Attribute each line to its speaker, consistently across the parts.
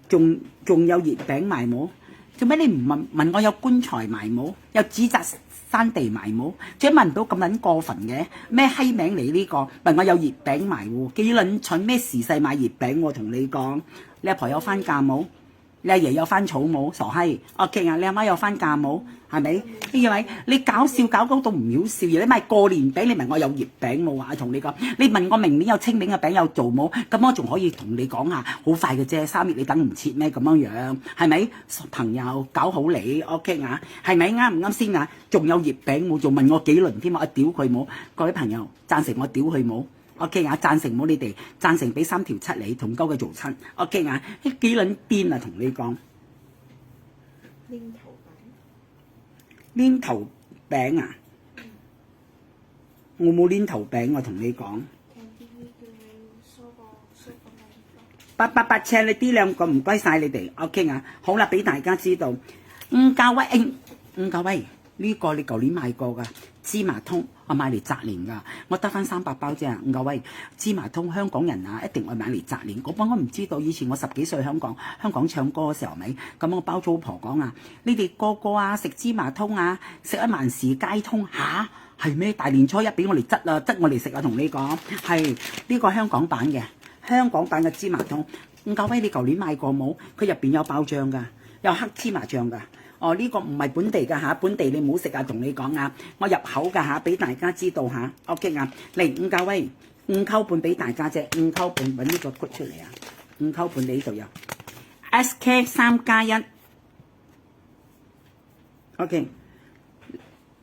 Speaker 1: 仲有月餅賣冇？做咩你唔問我有棺材賣冇？有紙紮山地賣冇？仲問唔到咁撚過分嘅咩閪名嚟呢個？問我有月餅賣喎，幾撚蠢咩時勢買月餅？我同你講，你阿婆有翻價冇？你阿爺有翻草冇？傻閪 ，OK 啊！你阿媽有翻價冇？係咪？呢位你搞笑搞到唔曉笑嘢，你咪過年餅，你問我有月餅冇啊？同你講，你問我明年有清明嘅餅有做冇？咁我仲可以同你講下，好快嘅啫，3月你等唔切咩？咁樣樣係咪？朋友搞好你 OK 啊？係咪啱唔啱先啊？仲有月餅冇？仲問我幾輪添啊？我屌佢冇！各位朋友贊成我屌佢冇？OK 啊，贊成冇你哋，贊成俾3條7你同鳩佢做親 OK 啊？啲幾撚癲啊！同你講，黏頭餅啊！我冇黏頭餅，我同你講。888請你啲兩個唔該晒你哋 OK 啊！好啦，俾大家知道，吳教威呢個你舊年買過㗎芝麻通，我買嚟擲年㗎，我得翻300包啫。吳教威芝麻通香港人啊，一定會買嚟擲年。我唔知道以前我10幾歲香港唱歌嘅時候咪咁，我包租婆講啊，你哋個個啊食芝麻通啊，食一萬事皆通嚇係咩？大年初一俾我哋執啊，執我哋食啊！同你講係呢個香港版嘅芝麻通。吳教威你舊年買過冇？佢入邊有爆醬㗎，有黑芝麻醬㗎。哦，呢個唔係本地㗎嚇，本地你唔好食啊！同你講啊，我入口㗎嚇，俾大家知道嚇。OK 啊，嚟吳教威5溝半俾大家啫，5溝半揾呢個曲出嚟啊，5溝半你呢度有 SK 3+1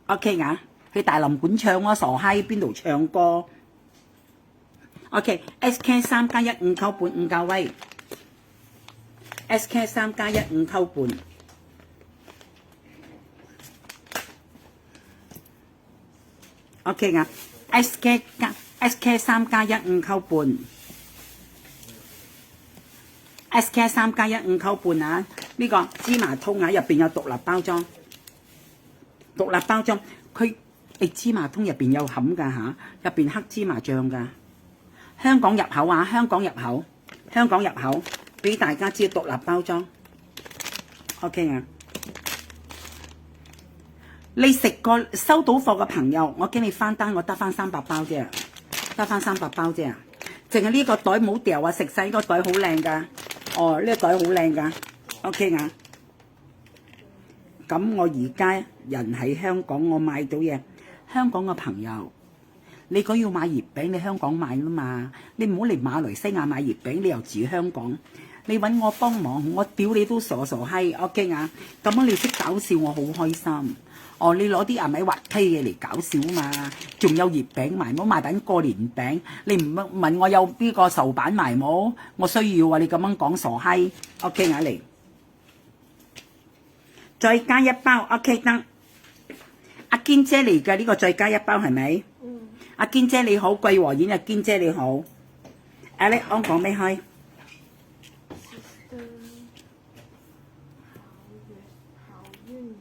Speaker 1: OK 啊，去大林館唱啊，傻閪邊度唱歌 ？OK SK 3+1 5溝半，吳教威 SK 3+1 5溝半。OK 啊 ，SK 3+1 5溝半 ，SK 3+1 5溝半啊！呢個芝麻通啊，入邊有獨立包裝，佢芝麻通入邊有餡㗎嚇，入邊黑芝麻醬㗎。香港入口啊，香港入口，俾大家知獨立包裝。OK 啊！你食過收到貨嘅朋友，我驚你翻單，我得翻300包啫，淨係呢個袋冇掉啊！食晒呢個袋好靚㗎，哦呢個袋好靚㗎 ，OK 啊！咁我而家人喺香港，我買到嘢，香港嘅朋友，你如果要買月餅，你香港買啦嘛，你唔好嚟馬來西亞買月餅，你又住香港。你揾我幫忙，我屌你都傻閪 ，OK 啊！咁樣你識搞笑，我好開心。哦，你攞啲咪滑稽嘅嚟搞笑啊嘛！仲有月餅賣冇？賣緊過年餅，你唔問我有邊個壽板賣冇？我需要啊！你咁樣講傻閪 ，OK 啊嚟，再加1包 ，OK 得。阿堅姐嚟嘅呢個再加1包係咪？阿堅姐你好，桂和苑嘅堅姐你好。你講咩開？